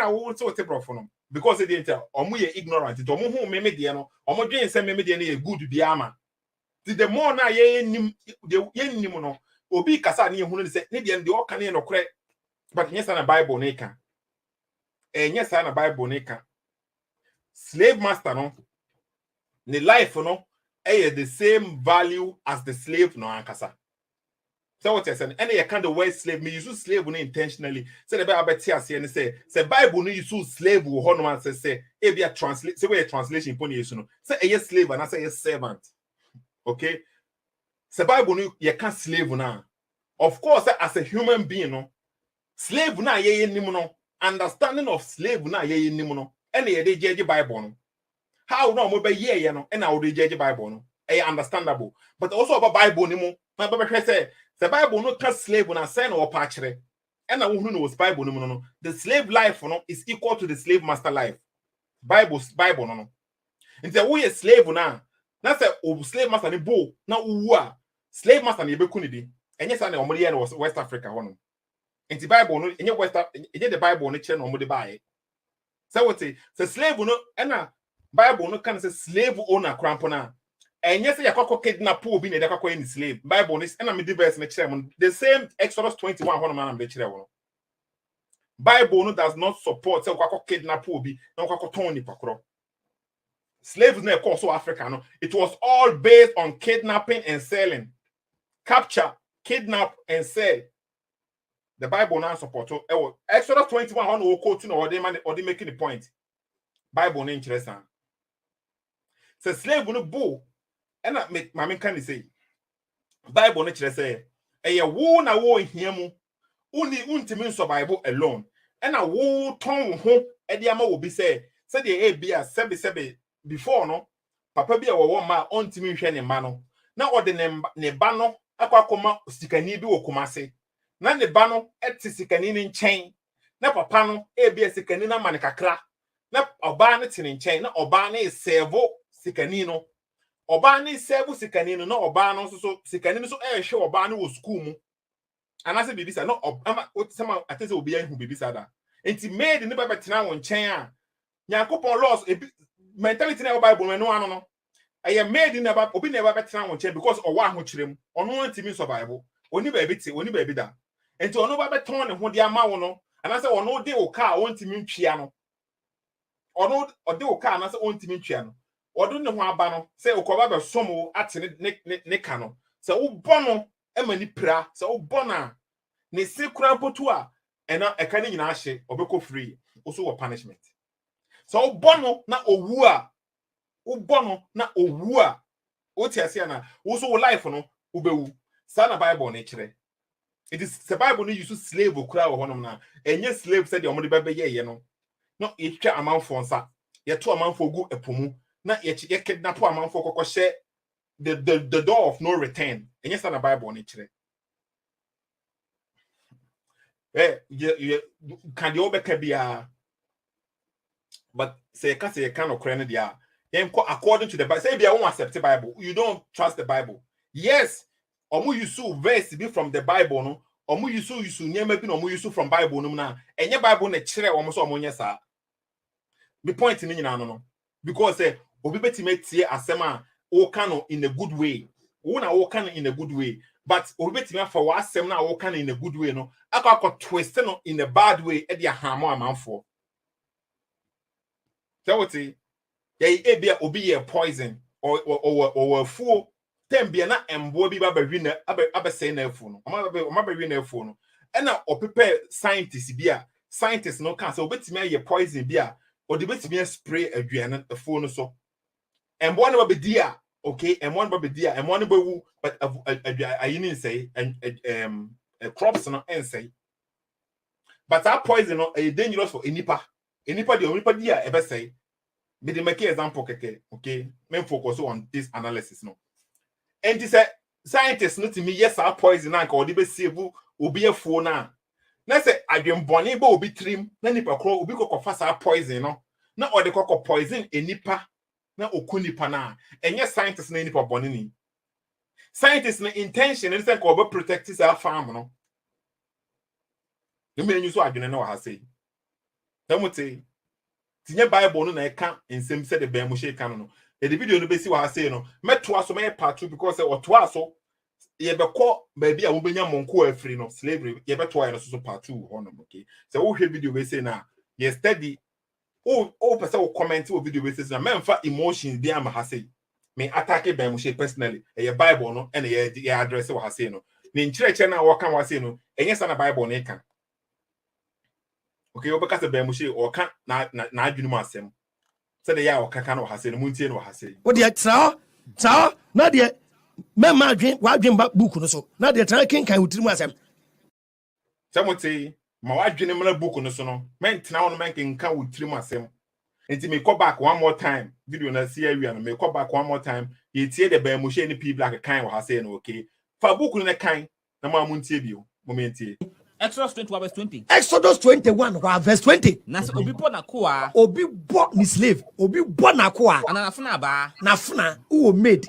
wo te brofo no because they didn't tell omo ye ignorant to omo hu me de no omo dwen se me de na good bi ama the more na ye nim no obi kasa na ye hu no se ne de o kan no kore but yes na Bible na ka yes na Bible na ka slave master no ne life no the same value as the slave no ankasa. So what I said, and you can't the word slave. Me use slave intentionally. Say the Bible say and say Bible no use slave who honor say if you translate say where translation pon you no say a slave and I say a servant. Okay? Say Bible no you can't slave now. Of course, as a human being, no slave na ye nim no understanding of slave na ye nim no. And ye judge Bible no. How no mo be ye no and I would judge Bible no. Understandable. But also about Bible ni mo. My Bible say the Bible no can slave na sign or patchere. And I who knows Bible no. The slave life no is equal to the slave master life. Bible no. And the way a slave na say slave master ni bo na uwa slave master ni beku ni di. And yes, I know omori was West Africa hono. And the Bible no enye West the Bible no kire no omori bae. So what say slave no na Bible no can say slave owner crampo na. And yes, you can kidnap poor being a slave. Bible is enemy diverse the same Exodus 21 one man the Bible no does not support so kidnap poor be no Tony Pacro. Slaves never called so Africa. No, it was all based on kidnapping and selling, capture, kidnap and sell. The Bible now support. Exodus 21 on who quoting or they making the point. Bible no interesting. So slave no bull, and I make my can say. Bible no interest say. Wo na wo hiamu. Uni untimin so Bible alone. And a wo ton ho ediama will be say. Said the ABA sebe before no. Papa bi a wo ma ontimi hwe ne ma no. Na ode ne ba no akwakoma sikani bi wo kumase. Na ne ba no eti sikani ni nchen. Na papa no ABA sikani na mane kakra. Na oba ne tini nchen na oba ne servo sikani no. Oba ne servo sikani no na oba no so sikani no so hwe oba no wo school mu. Anase bibisa no ama otisema atese obi an hu bibisa da. Enti made ne baba tena won nchen a. Nyankopon laws mentality na Bible no ano no. Aye made in about obi na baba tena won nchen because owa ahokyerem. Ono ntimi so Bible. Oni ba bi oni ba bi da. Enti ono baba ton ne ho de ama wo no. Anase ono de o car ontimi ntwia no. Ono ode o car anase ontimi ntwia no. Odo ne ho aba no se okoba be somo ate ne ka no. Se wo bono emani pra se wo bona ne sekura potu a ena eka ne nyina ahye obeko free also wo punishment. So wo bono na owu a wo bono na owu a wo tiase na wo so wo life no wo bewu. Sa na Bible na kire. It is the Bible no use slave okura wo honom na enye slave said the omode bebe ye no. No etwa amanfo nsa. Ye to amanfo gu epomu na ye kidnap amanfo kokoshe the door of no return. And yes, on the Bible, nature. Can the obeke be a but say can say kind of credit dia. According to the Bible, say if you won't accept the Bible, you don't trust the Bible. Yes, omu yusu verse be from the Bible, no. Omu yusu nyeme bi no omu yusu from Bible no na. Enye Bible na kire omu so omu nyesa. The point ni nyina no. Because say obi betime tie asem a Okano in a good way. Una Okano in a good way. But Obetima for what sem na Okano in a good way, no. I got twisted in a bad way at your hammer man for. So what say? Ye obi a poison or a fool. Then be na embo bi ba winner abe say na phone. Oma be winner phone. And now or prepare scientists be a scientists no can so Obetima ye poison be a or the Betima spray a phone so. And one will be dear, okay, and one will be dear, and one will be but I didn't say and crops no say. But that poison is dangerous for enipa. Enipa the only dear ever say. But the make example, okay, men focus on this analysis no. And this scientists not to me, yes, our poison or the best save will be a fool now. Now say I been bonny will be trim, then nipa crow will be cock fast our poison, no. Not or the cock of poison enipa. Na okuni pana and yes scientists na nipa bonini scientists na intention is say ko protect his farm no you mean you so adwene na wa say tamuti tinye Bible no na e ka ensem said the Ben Moshe kan no the video no be si wa say no meto aso me part 2 because oto aso ye be ko ba bia wo benya monko afri no slavery ye beto ayo so part 2 hono okay so wo hwe video we say na ye study oh person will comment on video basis na memfa emotions bi am ha say me attack Ben Moshe personally e Bible no and e address what ha say no ne nkyerɛkyerɛ na wo kan wa say no enye sa na Bible na kan okay obeka say Ben Moshe o kan na adwunu mu asɛm say de ya o kaka na wa say no muntie no wa say wo de tra na de me ma adwen wa adwen ba book no so na de tra ken kan wutiri mu asɛm samote ma wadwene mna book no so no men tena wono men kenka wutiri mu asɛm enti me call back one more time video na see awia no me call back one more time ye tie de Ben Moshe ni P black kan wa ha say no okay fa book no kan na ma muntie bio momentie Exodus 21 verse 20. Exodus 21 verse 20. Na se obi bo na koa. Obi bo ni slave. Obi bo na koa. Ana nafuna ba. Nafuna who made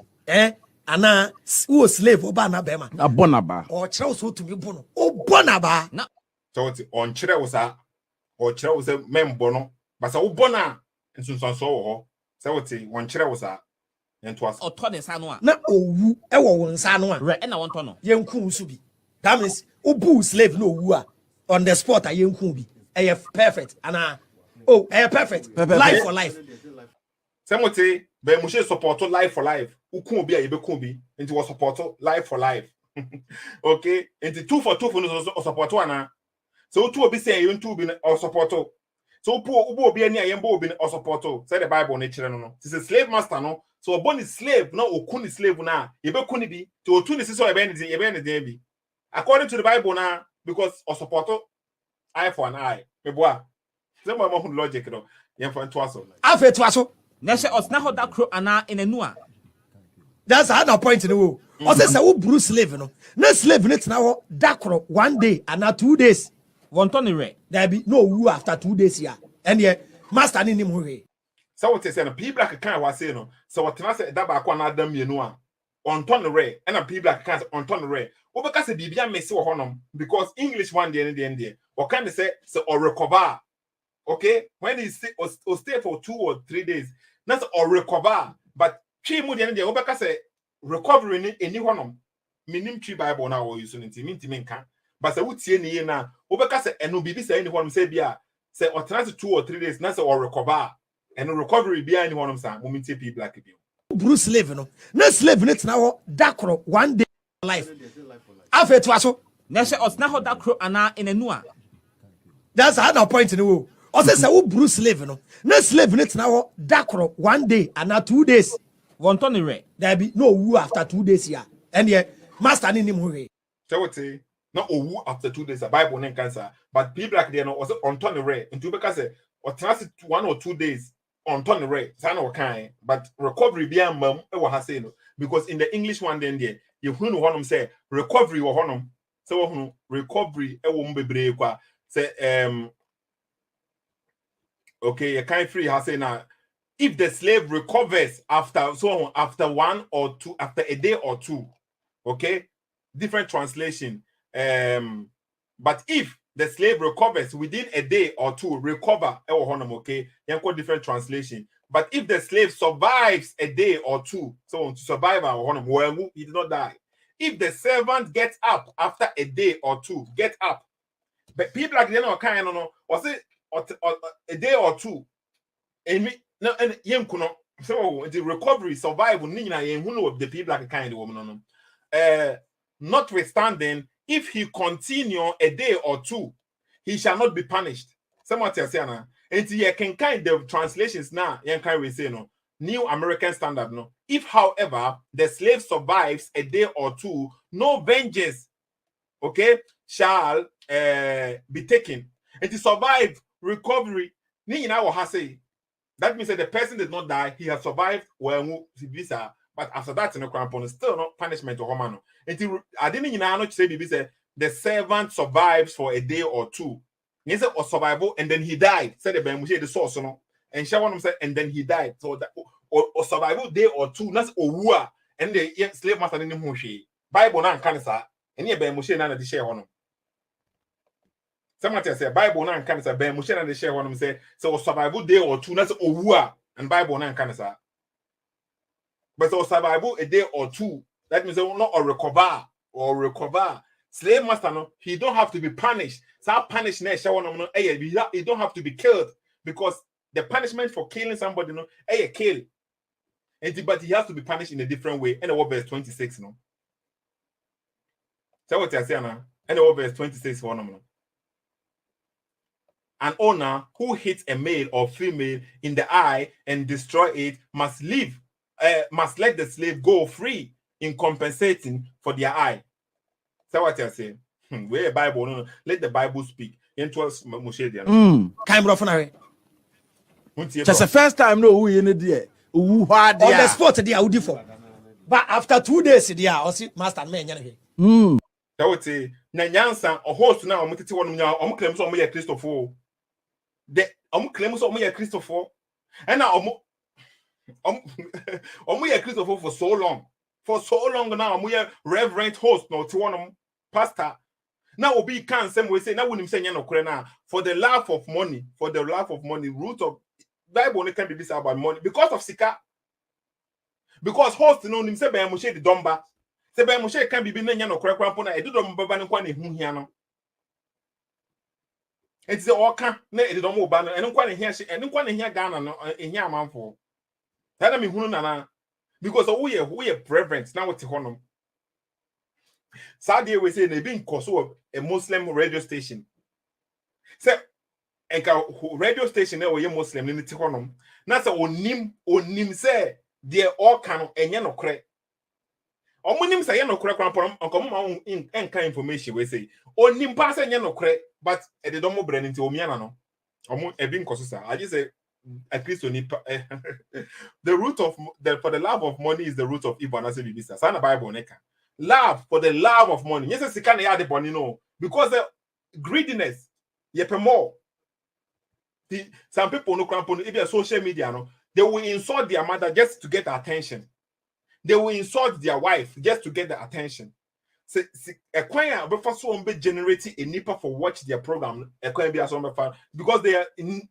ana who slave oba na bema. Na bona ba. O kire so to me bo no. O bo na ba. Na so what on kire wo sa o kire wo se membo no ba sa wo bo na nsunsanso wo ho say what on kire wo sa ento as oto ne sa no a. Na owu e wo won sa no a. Re na won to no. Yenku so bi. That means ubu slave no owu a on the spot a yenku bi. Perfect. Ana perfect. Life for life. Semote Ben Moshe support life for life. Ukun be a yebekun bi. Into was support life for life. Okay, into 2 for 2 for no support one. So 2 be say you 2 be or support. So poor ubo be any ayembo be or support. Say the Bible nature no. It's a slave master no. So a born is slave no okun is slave na. Yebekun bi to otun is so ebe bi. According to the Bible now, because or support eye for an eye. Me boy. Say my mom logic no. Yen for twaso. Afe twaso. Na se osna ho da kro ana enenu a. That's another point in the world. Also, say who Bruce slave no. No slave no now dakro 1 day and not 2 days. Wonto ne re. There be no woo after 2 days here. And yeah, master ni him hurry. So what they say, people like kind was saying no. So what I say that back one Adam you know on ton the ray and a people like can't on ton the ray. Or because the Bibia may say honum because English one day and the end or kind of say so or recover. Okay, when he stay or stay for 2 or 3 days, that's or recover. But three more than the Obaka say recovery in any honum. Minim tree Bible now or using it mean to mean can. But I would see any now. Obaka say and no be say anyone say bia say or 2 or 3 days, that's or recover. And the recovery be anyone of some moment people like you. Bruce slave no. No slave no now dakro 1 day life. Afe twaso. Na se osna ho da kro ana enenu a. That's another point in the world. Also, say who Bruce slave no. No slave no now dakro 1 day and not 2 days. Wonto ne re. There be no woo after 2 days here. And yeah, master ni him hurry. So what say? Not owu after 2 days, a Bible name cancer, but people like they know also on ton the ray. And to because or transit 1 or 2 days on ton the ray, son or kind, but recovery be a mum, because in the English one then there, you who know say recovery or honum. So recovery won't be brave. Say okay, you can't free has say now. If the slave recovers after 1 or 2, after a day or 2, okay, different translation. But if the slave recovers within a day or 2, recover, okay, different translation. But if the slave survives a day or 2, so to survive he did not die. If the servant gets up after a day or 2, get up. But people like they know kind of was it a day or 2, and me no and so the recovery survival of the people like kind of woman notwithstanding, if he continue a day or 2, he shall not be punished. Someone tell say na. And you can kind of translations now. You can we say no. New American Standard no. If, however, the slave survives a day or 2, no vengeance, okay, shall be taken. And to survive recovery, that means that the person did not die. He has survived well, but after that, in a still not punishment or homano. I didn't know say the servant survives for a day or 2. He said or survival and then he died. Said the Ben Moshe the source no. And Shawan said and then he died. So that or survival day or 2. That's Owa and the slave master in the Moshe. Bible na cancer and ye Ben Moshe na the share on. Someone say Bible na cancer Ben Moshe na the share on say so survival day or 2. That's Owa and Bible na cancer. But so survival a day or 2. That means they will not recover. Slave master, no, he don't have to be punished. So punish he don't have to be killed because the punishment for killing somebody, no, kill. But he has to be punished in a different way. And what verse 26, no. So what I say now? And what verse 26 for no. An owner who hits a male or female in the eye and destroy it must let the slave go free in compensating for their eye. So what I say? Where Bible no, let the Bible speak. That's the first time no we in there. On the spot they are for. But after 2 days they are also master man. So what say? Nyansa a host now omutiti wonu nya omklem so omoye Christopher. The omklem so omoye Christopher. And now omoye Christopher for so long. For so long now omoye reverend host no to one pastor. Now obi can same way say now when him say no kure na for the love of money, root of Bible can be this about money because of sika. Because host no him say Ben Moshe the domba. Say Ben Moshe can be nya no kure krampo na edu dom baba ne kwa ne hu hia no. Enti say oka na edu dom oba no eno kwa ne hia hye eno kwa ne hia Ghana no ehia amanfo. Tell me who nana because we are preference now with honum. Saudi we say they being koso a Muslim radio station. Say enka radio station na we Muslim ni ti honum. Na say onim say they all can enye no kre. Omonim say no kre kran onkom enka information we say onim pa say enye no kre but e de domo bre nti omiana no. Omo e bin koso sa. I just say at least the root of for the love of money is the root of evil. And I say bibisa. Sana Bible neka. Love for the love of money. Yes, you can't add the money no because the greediness. Yepe more. Some people no cramp on even social media no. They will insult their mother just to get attention. They will insult their wife just to get the attention. So a choir before so be generating a nipper for watch their program. A choir be as on because they are in.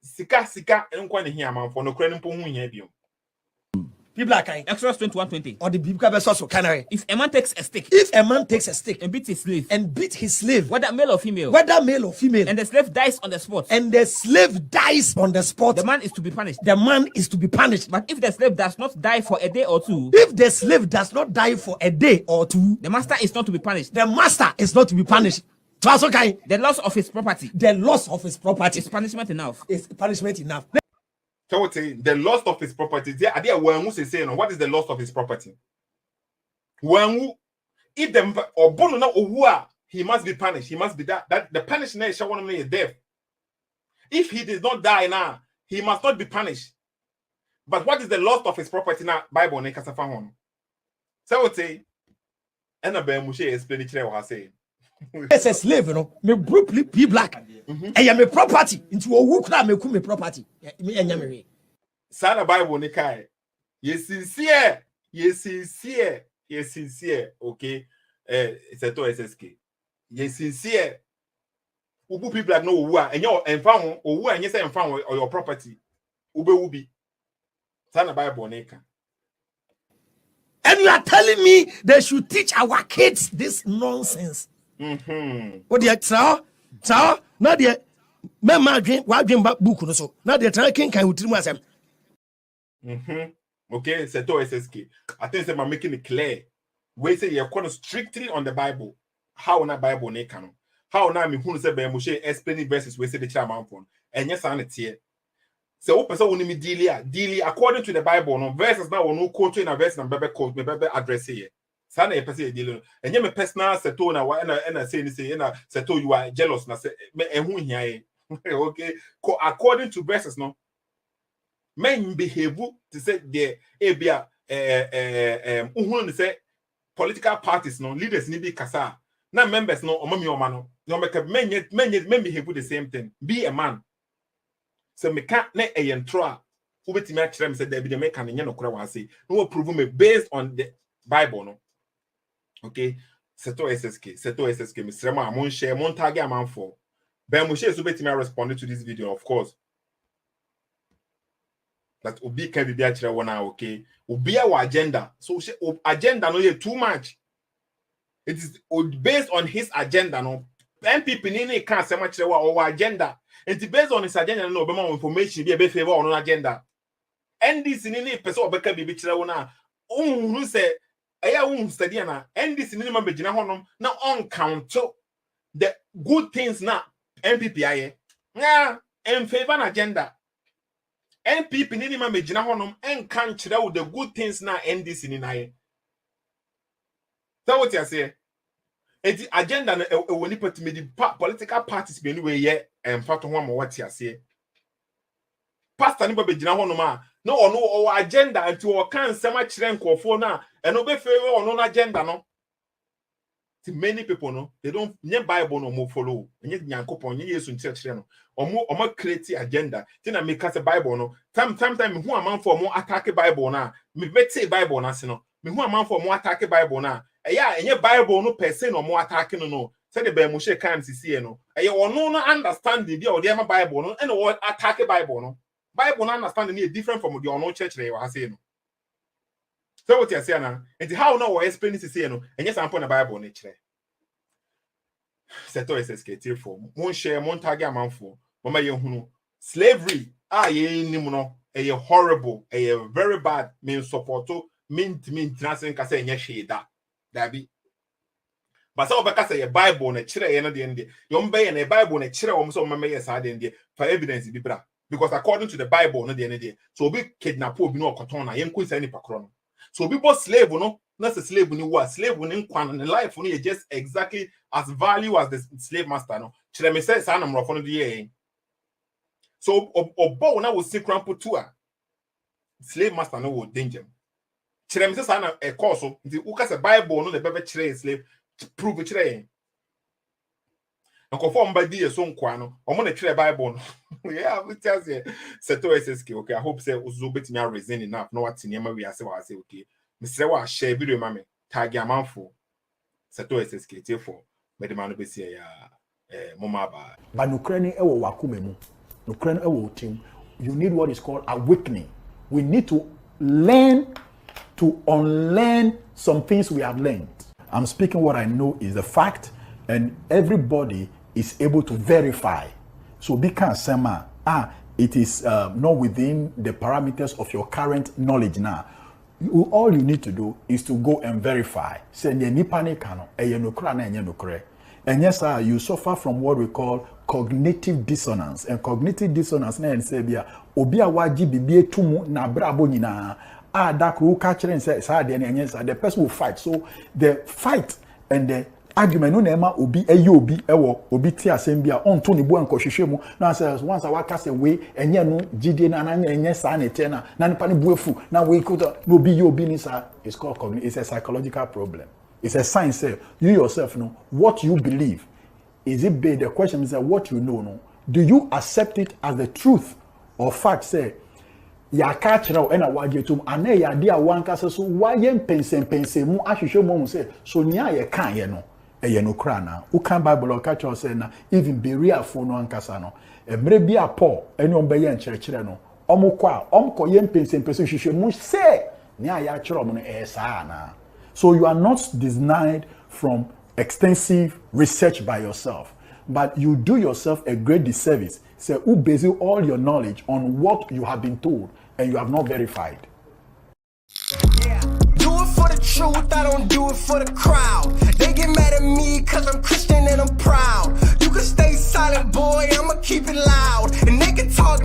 Sika enkwa ne hia manfo no kra ne mpo hu hia biom. People are kind. Exodus 21:20. Or the Bible so canary. If a man takes a stick And beats his slave, whether male or female, and the slave dies on the spot, the man is to be punished. But if the slave does not die for a day or two, the master is not to be punished. The loss of his property is punishment enough. So what say the loss of his property? There are when who say no. What is the loss of his property? When if them or bono na owa, he must be punished. He must be that the punishment shall one is death. If he did not die now, he must not be punished. But what is the loss of his property now? Bible ne kasa fa ho. So what say? Avraham Ben Moshe explain it what I say. As a slave, you know, me be black. And you me property into a wook na me me property. Me enyame. Sana Bible ne kai. Yes sincere. Okay. Sethoo SSK. Yes sincere. Ubu people black no owu and your enfan owu and yes enfan or your property. Ube ubi. Sana Bible ne kai. And you are telling me they should teach our kids this nonsense. What the extra? Now the mema dream book no so. Now the tracking can you tell us. Okay, Sethoo SSK. I think I'm making it clear. We say you're kind of strictly on the Bible. How na Bible ne canon? How na me who say Ben Moshe explaining verses we say the chairman phone. And yes, I it here. So what person will me deal according to the Bible. No verses now no quote in a verse and baby quote me baby address here. Sana e pese deal and you me personal Sethoo na and say Sethoo you are jealous na say me ehun hia okay according to verses no men behave to say the ebia uhun say political parties no leaders ni be kasa na members no omami no make men behave the same thing. Be a man so me can na e yentro a ubetimi a kire me say there be the make kan nye no kora wa say no prove me based on the Bible no. Okay, Sethoo SSK. Mr. Amon share mon tag amount for Ben Moshe is betting responded to this video, of course. That Obi can be there one hour, okay. Obi our agenda. So agenda no too much. It is based on his agenda, no. MPP nini can't say much our agenda. And based on his agenda, no be more information be a favor on agenda. And this nini person obeka be chira who say aya study na and this minimum be gina honom na on count the good things na MPP aye na in favor an agenda MPP minimum be gina honom and can chira the good things na NDC ni na ye. So what you say the agenda na woni patimi di political parties be anyway ye emfa to ho ma what you say pastor ni be gina honom a no or agenda until or can sema chire nkofo na and obey favor on agenda no. See many people no they don't nye Bible no mo follow nye nyankopon nye Yesu nchire no omo create agenda tin na make say Bible no time who am for mo attack Bible na me beti Bible na se no me who am for mo attack Bible na eya enye Bible no per se no mo attack no say the Ben Moshe kan sisi no eya ono no understanding bi o dey ma Bible no and what attack Bible no Bible no understanding is different from the ono church they were saying. So what you say now? And how now we explain this say no? And yes, I'm putting the Bible on it. Sethoo SSK for mon share mon tag amount for mama ye hunu slavery ye ni no a horrible, a very bad mean support to mint nothing can say yes, that be. But so because a Bible and a chire and the end, you bay and a Bible and a chire almost on my mayor's side in for evidence be bra. Because according to the Bible, no the end, so be kidnap no cotona, young quiz any pacron. So be both slave, no, not a slave when you were slave when in quan and life when you just exactly as value as the slave master. No, chire me says, I'm rough on the year. So obo na will see crampo to a slave master no will danger. Chire me says a course of the ukas a Bible no the baby chire slave. Prove it today. And conform by dear son quano, or money trade Bible. Yeah, we tell you, Sethoo SSK. Okay, I hope say Uzubit me reason enough. No, what's in your we are say, okay. Mr. Wa share video, mammy, tag your man for Sethoo SSK. Therefore, may the man be say, Mama. But Ukraine ewo wakumemu. Ukraine ewo team. You need what is called awakening. We need to learn to unlearn some things we have learned. I'm speaking what I know is the fact, and everybody is able to verify. So because it is not within the parameters of your current knowledge now. All you need to do is to go and verify. Say and yes, sir, you suffer from what we call cognitive dissonance. And cognitive dissonance na say obi awaji bibie tumu na brabo nyina. That will catch and say, the person will fight. So the fight and the argument no nema obi eyobi ewo obi ti asembia on to ni bo anko hwehwemu na says once I waka say we enye no gidie na na enye sa na etena na nipa ne buefu na we could no be yobi ni sa. It's called cognitive. It's a psychological problem. It's a science. Say you yourself know what you believe. Is it big? The question is what you know. No, do you accept it as the truth or fact? Say ya catch now and a wagetum and ya dear one cast so why yen pense mu ahwehwe mu say so nya ye kan ye no e no kra na who can Bible or catch us say na even berea fo no ankasa no emre bia Paul eni on be ye nkyerɛkyerɛ no omko yen pense hwehwe mu say nya ya kyerɛ mu no e saa na. So you are not denied from extensive research by yourself, but you do yourself a great disservice. Say who base all your knowledge on what you have been told and you have not verified. Yeah. Do it for the truth, I don't do it for the crowd. They get mad at me cause I'm Christian and I'm proud.